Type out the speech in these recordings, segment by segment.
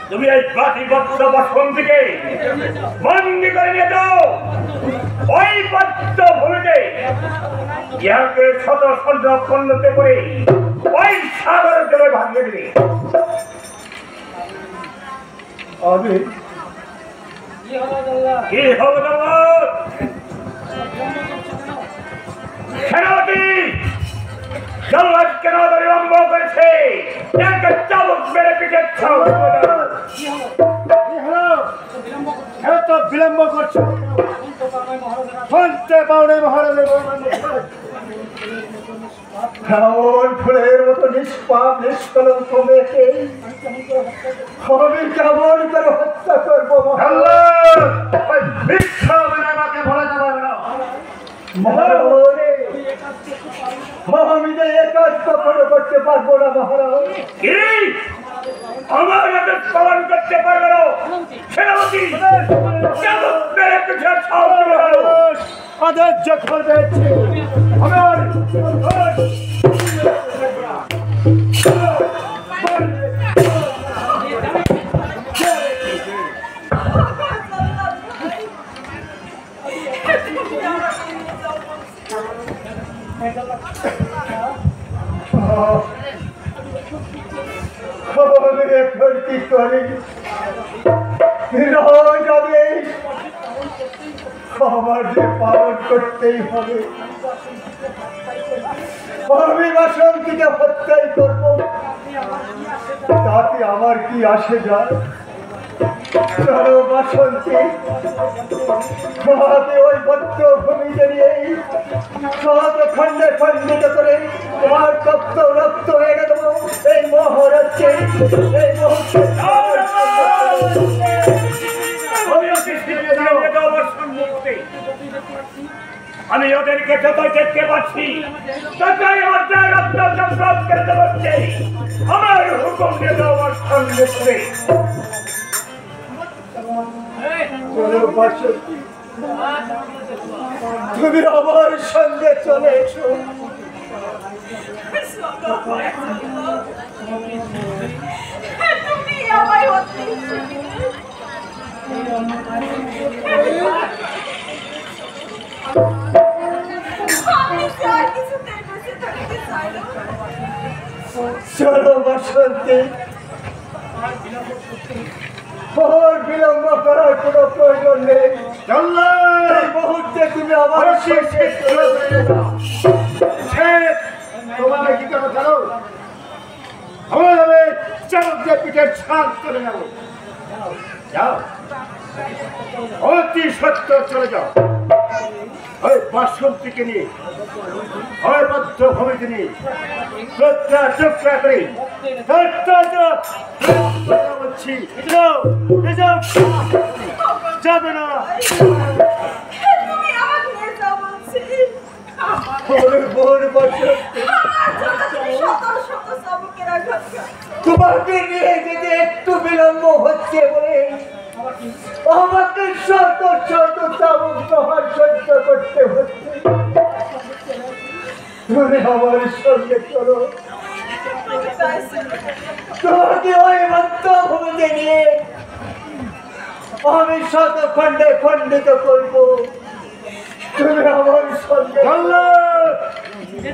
তুমি এই বাটি বদ্ধ বাসন থেকে বন্দি করে নিয়ে যাও ওই বদ্ধ ভূমিতে ইহাকে শত শত খণ্ডতে করে ওই সাগরের জলে ভাঙিয়ে দিবে। আমি কি হবে সেনাপতি জল্লাদ কেন বিলম্ব করেছে? চাবুক মেরে পিঠের এত বিলম্ব করছো শুনতে পাও না মহারাজের কেমন ফুলের মতো নিষ্পাপ নিষ্কলঙ্ক মেয়েকে আমি কেমন করে হত্যা করবো? আমাকে ভোলা যাবে না। আমি তো এ কাজ কখনো করতে পারবো না মহারাজ। আমার আদেশ পালন করতে পারবে না সেনাপতি আদেশ যখন দিয়েছে আমার কি করি আমার যে পালন করতেই হবে। আমি বাসন্তীকে হত্যাই করবো, তাতে আমার কি আসে যায়? চলো বাসন্তী, তোমাকে ওই বদ্ধ ভূমিতে নিয়ে খন্ডে খণ্ডিত করে তোমার তপ্ত রক্ত হয়ে গেল এই মহারাজকে এই মুহূর্তে। আমি ওদেরকে যতই দেখতে পাচ্ছি ততই আমার রক্ত সংগ্রাম করতে পারছি। আমার হুকুম দিয়ে দাও আমার সঙ্গে করে। তুমি আমার সঙ্গে চলে এসো। তুমি আমায় হত্যা চলো বাসন্তী, আর বিলম্ব করার কোনো প্রয়োজন নেই। এই মুহূর্তে তুমি আমার তোমাকে কি করো জানো? আমার চালকদের পিঠের ছাদ করে নেব। যাও, অতি সত্য চলে যাও। ওই বাসন্তীকে নিয়ে ওই বদ্ধ ভূমিতে নিয়ে টুকরা টুকরা করে বলছি যাবে না। তোমাকে নিয়ে যেতে একটু বিলম্ব হচ্ছে বলে আমাকে শত শত চাবুক তোমার সহ্য করতে হচ্ছে। তুমি আমার সঙ্গে চলো, তোমাকে ওই মধ্য ভূমিতে নিয়ে আমি শত খণ্ডে খণ্ডিত করবো। তুমি আমার সঙ্গে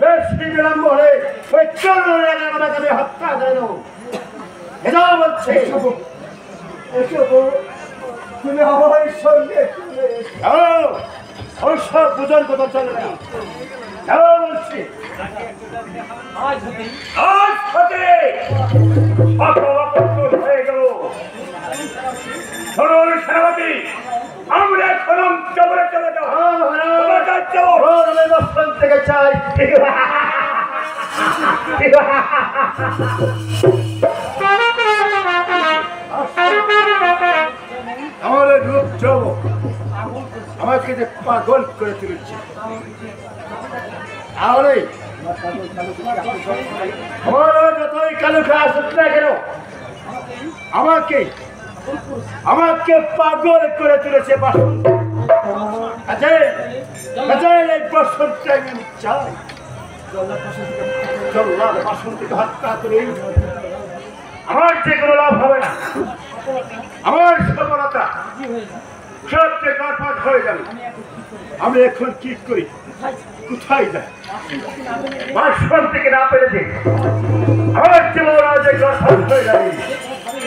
বেশি বিলম্ব হলে ওই চলবে হত্যা করে দেবো। এটা বলছে তুমি আমার সঙ্গে ওসব বুঝার কথা চলে না। বলছি হয়ে গেল। সেনাপতি আমরা এখন জবরে চলে যাও থেকে চাই। আমাদের রূপ যুবক আমাকে যে পাগল করে তুলেছে, তাহলে আমার যতই কালুকা আসুক না কেন আমাকে পাগল করে তুলেছে বাসন্তী। এই বাসন্তী আমি চাই। জল্লাদ বাসন্তীকে হত্যা করে আমার যে কোনো লাভ হবে না। আমার সফলতা সবচেয়ে গড়পড় হয়ে গেল। আমি এখন কি করি, কোথায় যাই? বাসন্তীকে না পেরেছে আমার জীবন আজ গড়পড় হয়ে যাবে।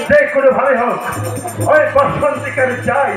যে কোনো ভাবে হোক ওই বাসন্তীকে আমি চাই।